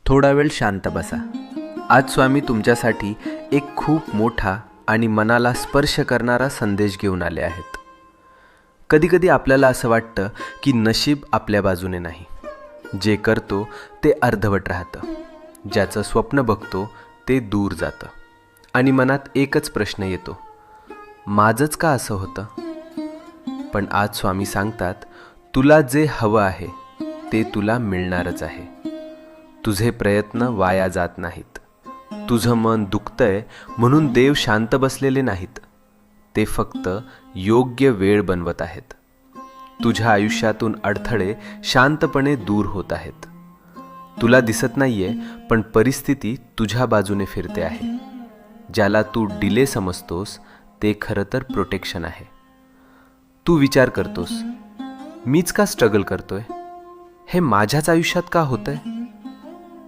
थोडा वेळ शांत बसा. आज स्वामी तुमच्यासाठी एक खूप मोठा आणि मनाला स्पर्श करणारा संदेश घेऊन आले आहेत. कधीकधी आपल्याला असं वाटतं की नशीब आपल्या बाजूने नाही. जे करतो ते अर्धवट राहतं, ज्याचं स्वप्न बघतो ते दूर जातं आणि मनात एकच प्रश्न येतो, माझंच का असं होतं? पण आज स्वामी सांगतात, तुला जे हवं आहे ते तुला मिळणारच आहे. तुझे प्रयत्न वाया जात नाहीत. तुझं मन दुखतंय म्हणून देव शांत बसलेले नाहीत. ते फक्त योग्य वेळ बनवत आहेत. तुझ्या आयुष्यातून अडथळे शांतपणे दूर होत आहेत. तुला दिसत नाहीये, पण परिस्थिती तुझ्या बाजूने फिरते आहे. ज्याला तू डिले समजतोस ते खरं तर प्रोटेक्शन आहे. तू विचार करतोस, मीच का स्ट्रगल करतोय? हे माझ्याच आयुष्यात का होतंय?